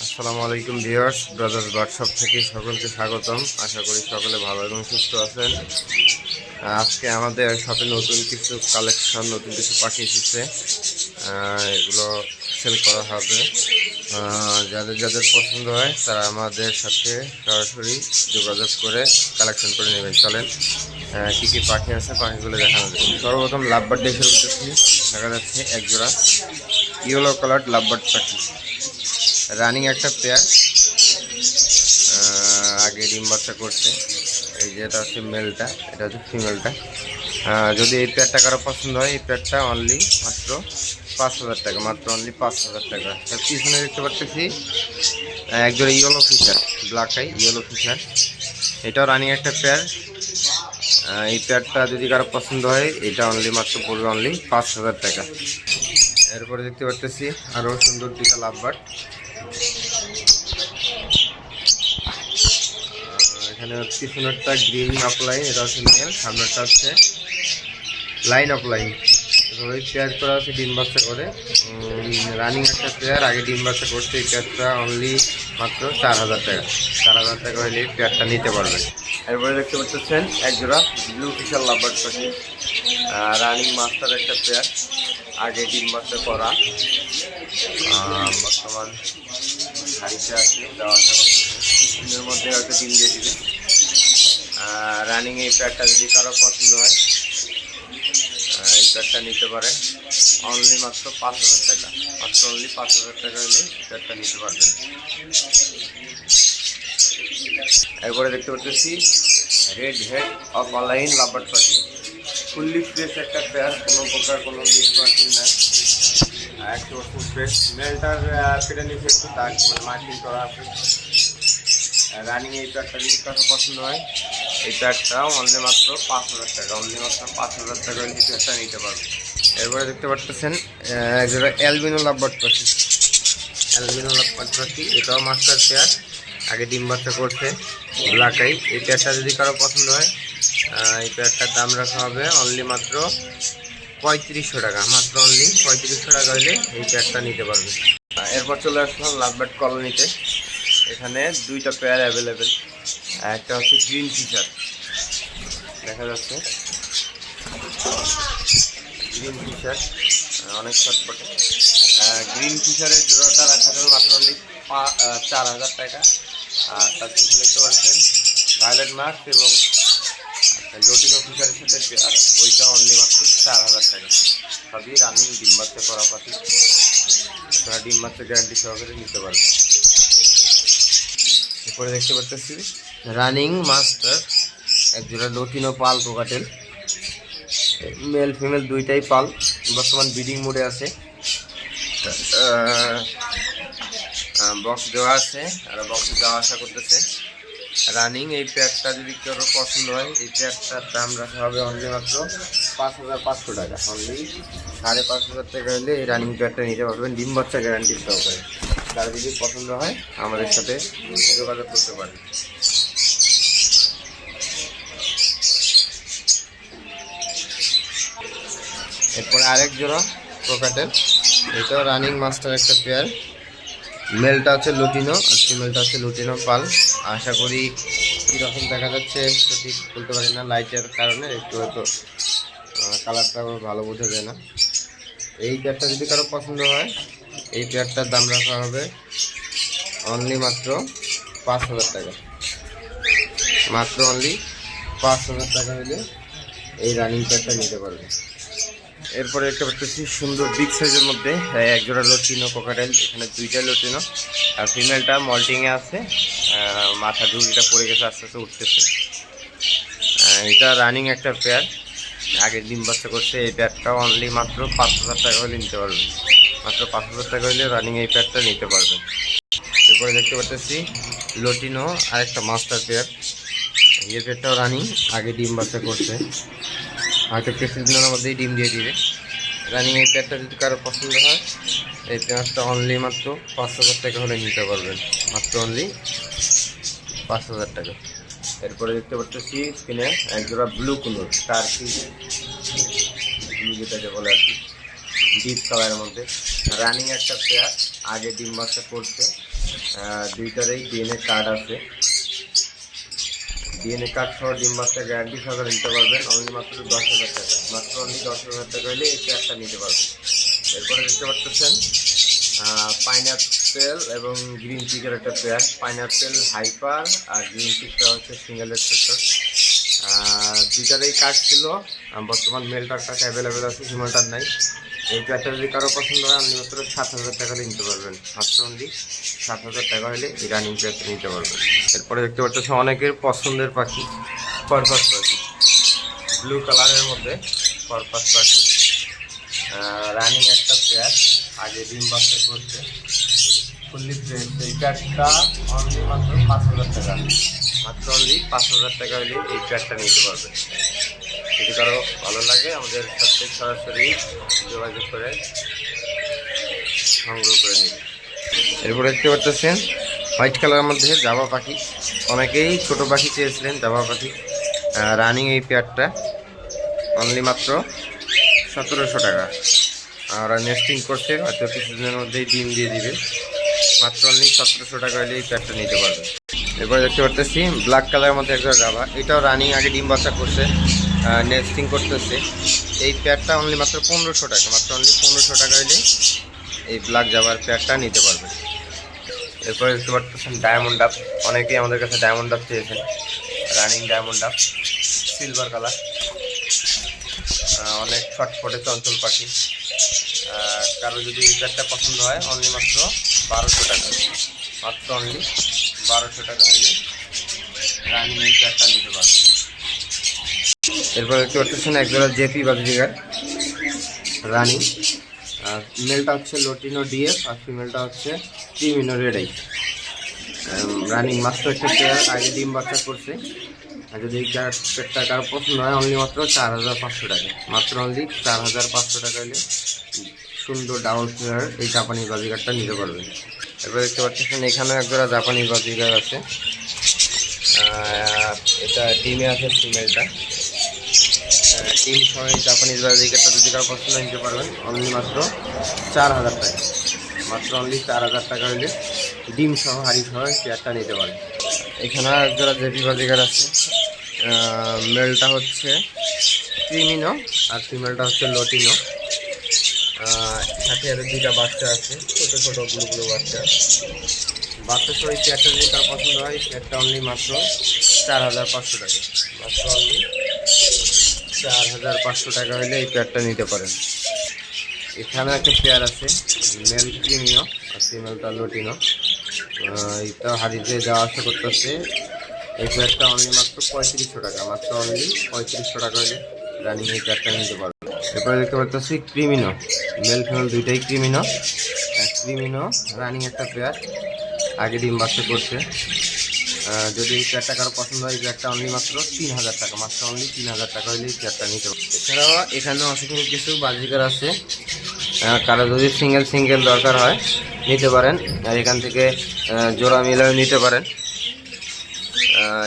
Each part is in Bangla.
আসসালামু আলাইকুম ভিউয়ার্স, ব্রাদার্স বার্ডশপ থেকে সকলকে স্বাগতম। আশা করি সকলে ভালো এবং সুস্থ আছেন। আজকে আমাদের শপে নতুন কিছু কালেকশন, নতুন কিছু পাখি এসেছে। এগুলো সেল করা হবে। যাদের যাদের পছন্দ হয় তারা আমাদের সাথে সরাসরি যোগাযোগ করে কালেকশন করে নেবেন। চলেন কী কী পাখি আছে পাখিগুলো দেখানো যাবে। সর্বপ্রথম লাভবার্ড দিয়ে শুরু করতেছি। দেখা যাচ্ছে একজোড়া ইয়েলো কালার লাভবার্ড পাখি, রানিং একটা পেয়ার, আগে ডিম বাচ্চা করছে। এই যে এটা হচ্ছে মেলটা, এটা হচ্ছে ফিমেলটা। যদি এই পেয়ারটা কারো পছন্দ হয়, এই পেয়ারটা অনলি মাত্র 5,000 টাকা, মাত্র অনলি 5,000 টাকা। তার পিছনে দেখতে পাচ্ছি একজোড়া yellow feature, black eye yellow feature, এটাও রানিং একটা পেয়ার। এই পেয়ারটা যদি কারো পছন্দ হয়, এটা অনলি মাত্র পড়বে অনলি 5,000 টাকা। এরপরে দেখতে পাচ্ছি আরও সুন্দর দুটা লাভবার্ড। এখানে পিছনেরটা গ্রিন আপলাইন, এটা হচ্ছে মেল, সামনেরটা হচ্ছে লাইন আপলাইন। এভাবে পেয়ার করা আছে, ডিম বাচ্চা করে। রানিং একটা পেয়ার, আগে ডিম বাচ্চা করছে। এই পেয়ারটা অনলি মাত্র 4,000 টাকা। 4,000 টাকা হলে এই পেয়ারটা নিতে পারবেন। এরপরে দেখতে পাচ্ছেন একজোড়া ব্লু ফিশার লাভবার্ড পাখি, রানিং মাস্টার একটা পেয়ার, আগে ডিম বাচ্চা করা, বর্তমান হাড়িতে আছে, দেওয়া কিছুদিনের মধ্যে হয়তো ডিম দিয়ে দিবে। রানিং এই প্যাডটা যদি কারো পছন্দ হয়, এই প্যাডটা নিতে পারেন অনলি মাত্র 5,000 টাকা। মাত্র অনলি 5,000 টাকা হলে এই প্যাডটা নিতে পারবেন। এরপরে দেখতে পাচ্ছি red head of online lovebird পাখি, ফুললি ফ্রেশ একটা পেয়ার, কোনো প্রকার কোনো মিস মার্কিং নাই, 100% ফ্রেশ। মেলটার পেটের নিচে একটু দাগ মার্কিং করা আছে। রানিং এই প্যাডটা যদি কারো পছন্দ হয়, এই প্যাডটাও অনলি মাত্র 5,000 টাকা, অনলি মাত্র 5,000 টাকা এই প্যাডটা নিতে পারবে। এরপরে দেখতে পাচ্ছেন একজোড়া অ্যালবিনো লাভবার্ড পাখি, অ্যালবিনো লাভবার্ড পাখি, এটাও মাস্টার পেয়ার, আগে ডিম বাচ্চা করছে, ব্ল্যাক আই। এই প্যাডটা যদি কারো পছন্দ হয়, এই প্যাডটার দাম রাখা হবে অনলি মাত্র 3500 টাকা, মাত্র অনলি 3500 টাকা হলে এই প্যাডটা নিতে পারবে। এরপর চলে আসলাম লাভবার্ড কলোনিতে। এখানে দুইটা পেয়ার অ্যাভেলেবেল। একটা হচ্ছে গ্রিন ফিশার, দেখা যাচ্ছে গ্রিন ফিশার, অনেক ছটপটে। গ্রিন ফিশারের জোড়াটা রাখা যাবে মাত্র অনলি 4,000 টাকা। আর তার পিছনে দেখতে পাচ্ছেন ভায়োলেট মাস্ক এবং লোটিনো ফিশারের সাথে পেয়ার, ওইটা অনলি মাত্র 4,000 টাকা। সবই রানিং ডিম বাচ্চা করা পাখি, আপনারা ডিম বাচ্চা গ্যারান্টি সহকারে নিতে পারবেন। এরপরে দেখতে পাচ্ছি রানিং মাস্টার একজোড়া লোটিনো পাল কোকাটেল, মেল ফিমেল দুইটাই পাল, বর্তমান ব্রিডিং মোডে আছে। বক্স দেওয়া আছে, আর বক্সে যাওয়া আসা করতেছে। রানিং এই প্যাকটা যদি কারো পছন্দ হয়, এই প্যাকটার দাম রাখা হবে অনলি মাত্র 5,500 টাকা, অনলি 5,500 টাকা হলে এই রানিং প্যাকটা নিতে পারবেন ডিম বাচ্চা গ্যারান্টি সহকারে। তার যদি পছন্দ হয় আমাদের সাথে যোগাযোগ করতে পারেন। এরপরে আরেক জোড়া কোকাটেল, এটাও রানিং মাস্টার একটা পেয়ার, মেলটা হচ্ছে লুটিনো আর ফিমেলটা হচ্ছে লুটিনো পাল। আশা করি কীরকম দেখা যাচ্ছে সঠিক বলতে পারি না, লাইটের কারণে একটু হয়তো কালারটা ভালো বোঝা যায় না। এই পেয়ারটা যদি কারো পছন্দ হয়, এই পেয়ারটার দাম রাখা হবে অনলি মাত্র 5,000 টাকা, মাত্র অনলি 5,000 টাকা হলে এই রানিং পেয়ারটা নিতে পারবে। এরপরে একটা পাচ্ছি সুন্দর বিগ সাইজের মধ্যে একজোড়া লোটিনো কোকাটেল, এখানে দুইটা লোটিনো, আর ফিমেলটা মল্টিংয়ে আছে, মাথা ঝুড়িটা পড়ে গেছে, আস্তে আস্তে উঠতেছে। এটা রানিং একটা পেয়ার, আগে ডিম বাচ্চা করছে। এই পেয়ারটা অনলি মাত্র 5,000 টাকা হলে নিতে পারবেন, মাত্র 5,000 টাকা হলে রানিং এই পেয়ারটা নিতে পারবেন। এরপরে দেখতে পাচ্ছি লোটিনো আরেকটা মাস্টার পেয়ার, এই পেয়ারটাও রানিং, আগে ডিম বাচ্চা করছে, হয়তো কিছুদিনের মধ্যেই ডিম দিয়ে দিবে। রানিং এই পেয়ারটা যদি কারো পছন্দ হয়, এই পেয়ারটা অনলি মাত্র 5,000 টাকা হলে নিতে পারবেন, মাত্র অনলি 5,000 টাকা। এরপরে দেখতে পাচ্ছি স্ক্রিনে একজোড়া ব্লু কুনুর, টার্কি ব্লু যেটাকে বলে আর কি, ডিপ কালারের মধ্যে। রানিং একটা পেয়ার, আগে ডিম বাচ্চা করছে, দুইটারই ডিএনএ কার্ড আছে। ডিএনএ কার্ড সহ ডিম বাচ্চা গ্যারান্টি সহকারে নিতে পারবেন অনলি মাত্র 10,000 টাকা। মাত্র অনলি 10,000 টাকা হলে এই পেয়ারটা নিতে পারবেন। এরপরে দেখতে পাচ্ছেন পাইনঅ্যাপেল এবং গ্রিন চিকের একটা পেয়ার। পাইনঅ্যাপেল হাইপার আর গ্রিন চিকটা হচ্ছে সিঙ্গেল সেক্টর। দুইটারই কার্ড ছিল, বর্তমান মেলটার টাকা অ্যাভেলেবেল আছে, হিমালটার নাই। এই পেয়ারটা যদি কারো পছন্দ হয় আপনি মাত্র 7,000 টাকা দিয়ে নিতে পারবেন। মাত্র অনলি 7,000 টাকা হলে এই রানিং পেয়ারটা নিতে পারবেন। এরপরে দেখতে পাচ্ছেন অনেকের পছন্দের পাখি পারপাস পাখি, ব্লু কালারের মধ্যে পারপাস পাখি। রানিং একটা পেয়ার, আগে ডিম বাচ্চা করছে, ফুললি ফ্রেশ। এই পেয়ারটা অনলি মাত্র 5,000 টাকা। মাত্র অনলি 5,000 টাকা হলে এই পেয়ারটা নিতে পারবেন। যদি কারো ভালো লাগে আমাদের সাথে সরাসরি যোগাযোগ করে সংগ্রহ করে নিন। এরপরে দেখতে পাচ্ছেন হোয়াইট কালারের মধ্যে জাভা পাখি। অনেকেই ছোট পাখি চেয়েছিলেন, জাভা পাখি। রানিং এই পেয়ারটা অনলি মাত্র 1700 টাকা। ওরা নেস্টিং করছে, হয়তো কিছুদিনের মধ্যেই ডিম দিয়ে দিবে। মাত্র অনলি 1700 টাকা হলে এই পেয়ারটা নিতে পারবে। এরপরে দেখতে পাচ্ছি ব্ল্যাক কালারের মধ্যে একটা জাভা, এটাও রানিং, আগে ডিম বাচ্চা করছে, নেস্টিং করতেছে। এই পেয়ারটা অনলি মাত্র 1500 টাকা। মাত্র অনলি 1500 টাকা হলে এই ব্ল্যাক জাভার পেয়ারটা নিতে পারবে। এরপরে দেখতে পাচ্ছেন ডায়মন্ড ডাব। অনেকেই আমাদের কাছে ডায়মন্ড ডাব চেয়েছেন, রানিং ডায়মন্ড ডাব, সিলভার কালার, অনেক ছটফটে চঞ্চল পাখি। কারো যদি এই পেয়ারটা পছন্দ হয় অনলি মাত্র 1200 টাকা। মাত্র অনলি 1200 টাকা হলে রানিং এই পেয়ারটা নিতে পারবে। এরপর দেখতে পাচ্ছেন একজোড়া জেপি বাজিগার রানিং। মেলটা হচ্ছে লোটিনো ডিএফ আর ফিমেলটা হচ্ছে ক্রিমিনো রেড আই। রানিং মাত্র একটা পেয়ার, আগে ডিম বাচ্চা করছে। আর যদি এই পেয়ারটা কারো পছন্দ হয় অনলি মাত্র 4,500 টাকা। মাত্র অনলি 4,500 টাকা হলে সুন্দর ডাবল ফেয়ার এই জাপানি বাজিগারটা নিতে পারবেন। এরপর দেখতে পাচ্ছেন এখানেও একজোড়া জাপানি বাজিগার আছে। এটা ডিমে আছে ফিমেলটা। ডিম সহ এই জাপানিজ বাজিগারটা যদি কারো পছন্দ নিতে পারবেন অনলি মাত্র 4,000 টাকা। মাত্র অনলি 4,000 টাকা হলে ডিম সহ হাড়ি সহ পেয়ারটা নিতে পারেন। এখানে একজোড়া জেপি বাজিগার আছে। মেলটা হচ্ছে ক্রিমিনো আর ফিমেলটা হচ্ছে লোটিনো। সাথে আরও দুইটা বাচ্চা আছে, ছোটো ছোটো ব্লু ব্লু বাচ্চা। বাচ্চা সহ এই পেয়ারটা যদি কারো পছন্দ হয় পেয়ারটা অনলি মাত্র 4,500 টাকা। মাত্র অনলি 4,500 টাকা হলে এই পেয়ারটা নিতে পারেন। এখানে একটা পেয়ার আছে, মেল ক্রিমিনো আর ফিমেলটা লোটিনো। এটা হাড়িতে যাওয়া আসা করতেছে। এই পেয়ারটা অনলি মাত্র 3500 টাকা। মাত্র অনলি 3500 টাকা হলে রানিং এই পেয়ারটা নিতে পারবে। এরপরে দেখতে পাচ্ছি ক্রিমিনো, মেল ফিমেল দুইটাই ক্রিমিনো। ক্রিমিনো রানিং একটা পেয়ার, আগে ডিম বাচ্চা করছে। যদি এই পেয়ারটা কারো পছন্দ হয় এই পেয়ারটা অনলি মাত্র 3,000 টাকা। মাত্র অনলি 3,000 টাকা হলে এই পেয়ারটা নিতে পারবে। এছাড়াও এখানে অসংখ্য কিছু বাজিকার আছে, কারো যদি সিঙ্গেল সিঙ্গেল দরকার হয় নিতে পারেন। আর এখান থেকে জোড়া মিলেও নিতে পারেন।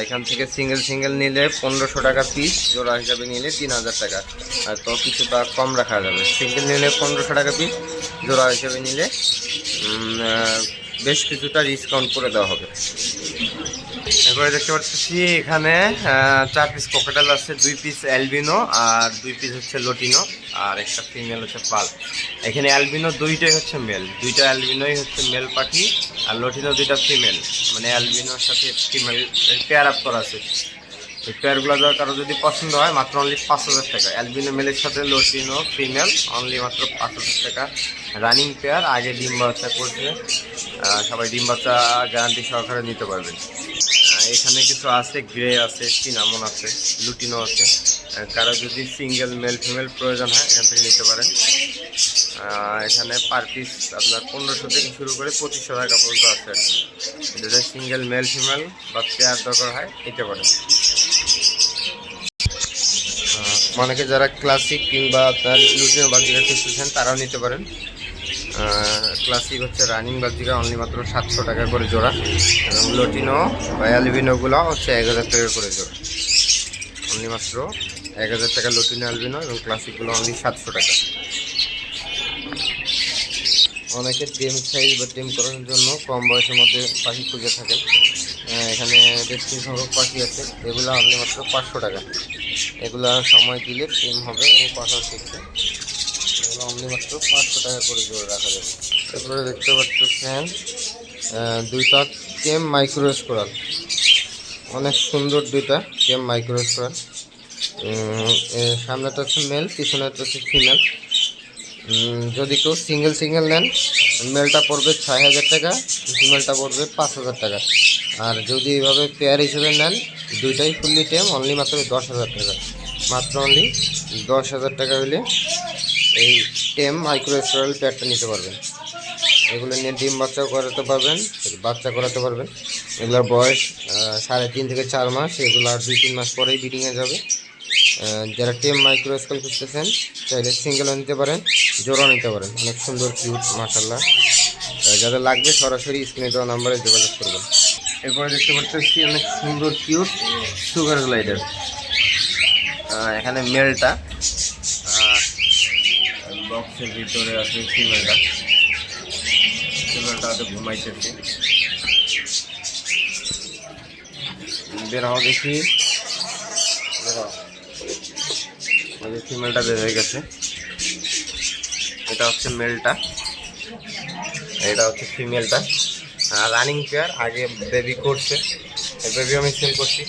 এখান থেকে সিঙ্গেল সিঙ্গেল নিলে 1500 টাকা পিস, জোড়া হিসাবে নিলে 3,000 টাকা। আর তো কিছুটা কম রাখা যাবে। সিঙ্গেল নিলে 1500 টাকা পিস, জোড়া হিসাবে নিলে বেশ কিছুটা ডিসকাউন্ট করে দেওয়া হবে। এরপরে দেখতে পাচ্ছি এখানে 4 পিস কোকাটেল আছে, 2 পিস অ্যালবিনো আর 2 পিস হচ্ছে লোটিনো আর একটা ফিমেল হচ্ছে পাল। এখানে অ্যালবিনো দুইটাই হচ্ছে মেল, দুইটা অ্যালবিনোই হচ্ছে মেল পাখি আর লোটিনো দুইটা ফিমেল, মানে অ্যালবিনোর সাথে ফিমেল পেয়ার আপ করা আছে। এই পেয়ারগুলো কারো যদি পছন্দ হয় মাত্র অনলি 5,000 টাকা। অ্যালবিনো মেলের সাথে লোটিনো ফিমেল অনলি মাত্র 5,000 টাকা। রানিং পেয়ার, আগে ডিম বাচ্চা করছে, সবাই ডিম বাচ্চা গ্যারান্টি সহকারে নিতে পারবেন। এখানে কিছু আছে, গ্রে আছে, সিনামন আছে, লুটিনো আছে। কারো যদি সিঙ্গেল মেল ফিমেল প্রয়োজন হয় এখান থেকে নিতে পারেন। এখানে পার পিস আপনার 1500 থেকে শুরু করে 2500 টাকা পর্যন্ত আছে। যদি সিঙ্গেল মেল ফিমেল বা পেয়ার দরকার হয় নিতে পারেন। অনেকে যারা ক্লাসিক কিংবা আপনার লুটিনো বাজিকা খুঁজতেছেন তারাও নিতে পারেন। ক্লাসিক হচ্ছে রানিং বাজিকা অনলি মাত্র 700 টাকা করে জোড়া, এবং লোটিনো বা অ্যালবিনোগুলো হচ্ছে 1000 টাকা করে জোড়া। অনলি মাত্র 1000 টাকা লোটিনো অ্যালবিনো, এবং ক্লাসিকগুলো অনলি 700 টাকা। অনেকে টেম সাইজ বা টেম করার জন্য কম বয়সের মধ্যে পাখি খুঁজে থাকেন। এখানে দেখছি সংখ্যক পাখি আছে, এগুলো অনলি মাত্র 500 টাকা। এগুলো সময় দিলে টেম হবে এবং কথা শিখবে। এগুলো অনলি মাত্র 500 টাকা করে জোড়া রাখা যাবে। তারপরে দেখতে পাচ্ছেন দুইটা টেম মাইক্রোওয়েভ কোরাল, অনেক সুন্দর দুইটা টেম মাইক্রোওয়েভ কোরাল। সামনেটা হচ্ছে মেল, পিছনেটা হচ্ছে ফিমেল। যদি কেউ সিঙ্গেল নেন, মেলটা পড়বে 6000 টাকা, ফিমেলটা পড়বে 5000 টাকা। আর যদি এইভাবে পেয়ার হিসেবে নেন, দুইটাই ফুললি টেম, অনলি মাত্র 10,000 টাকা। মাত্র অনলি 10,000 টাকা হলে এই টেম মাইক্রোওয়েভ কোরাল পেয়ারটা নিতে পারবেন। এগুলো নিয়ে ডিম বাচ্চাও করাতে পারবেন, বাচ্চা করাতে পারবেন। এগুলোর বয়স 3.5 থেকে 4 মাস। এগুলো আর 2-3 মাস পরেই ব্রিডিংয়ে যাবে। যারা টেম মাইক্রোস্কেল খুঁজতেছেন চাইলে সিঙ্গেলও নিতে পারেন, জোড়াও নিতে পারেন। অনেক সুন্দর কিউট মাশাআল্লাহ। যাদের লাগবে সরাসরি স্ক্রিনে দেওয়া নাম্বারে যোগাযোগ করবেন। এরপরে দেখতে পাচ্ছি অনেক সুন্দর কিউট সুগার গ্লাইডার। এখানে মেলটা বক্সের ভিতরে আছে, ফিমেলটা হয়তো ঘুমাইতেছে। বেরাও দেখি, ফিমেলটা বের হয়ে গেছে। এটা হচ্ছে মেলটা, এটা হচ্ছে ফিমেলটা। রানিং পেয়ার, আগে বেবি করছে, বেবি আমি সেল করছি।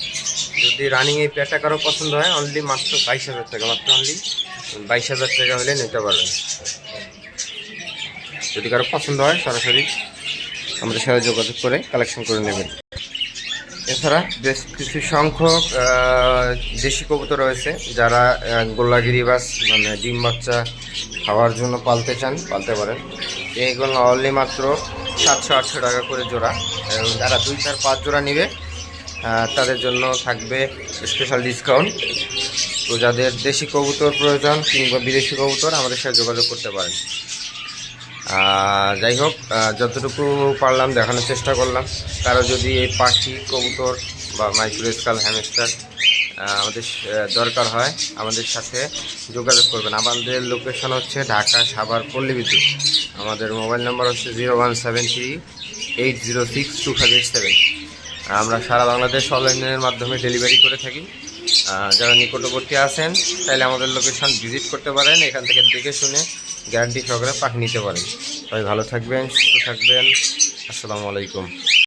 যদি রানিং এই পেয়ারটা কারো পছন্দ হয়, অনলি মাত্র 22,000 টাকা, মাত্র অনলি 22,000 টাকা হলে নিতে পারবেন। যদি কারো পছন্দ হয় সরাসরি আমাদের সাথে যোগাযোগ করে কালেকশন করে নেবেন। এছাড়া বেশ কিছু সংখ্যক দেশি কবুতর রয়েছে, যারা গোল্লাগিরিবাস মানে ডিম বাচ্চা খাওয়ার জন্য পালতে চান, পালতে পারেন। এইগুলো অনলি মাত্র 700-800 টাকা করে জোড়া। এবং যারা 2-4-5 জোড়া নেবে তাদের জন্য থাকবে স্পেশাল ডিসকাউন্ট। তো যাদের দেশি কবুতর প্রয়োজন কিংবা বিদেশি কবুতর, আমাদের সাথে যোগাযোগ করতে পারেন। যাই হোক, যতটুকু পারলাম দেখানোর চেষ্টা করলাম। কারো যদি এই পাখি, কবুতর বা মাইক্রোস্কেল, হ্যামস্টার আমাদের দরকার হয়, আমাদের সাথে যোগাযোগ করবেন। আমাদের লোকেশন হচ্ছে ঢাকা সাভার পল্লী বিদ্যুৎ। আমাদের মোবাইল নাম্বার হচ্ছে 0173-806-2587। আমরা সারা বাংলাদেশ অনলাইনের মাধ্যমে ডেলিভারি করে থাকি। যারা নিকটবর্তী আছেন তাহলে আমাদের লোকেশন ভিজিট করতে পারেন, এখান থেকে দেখে শুনে গ্যারান্টি সহকারে পাখি নিতে পারেন। সবাই ভালো থাকবেন, সুস্থ থাকবেন। আসসালামু আলাইকুম।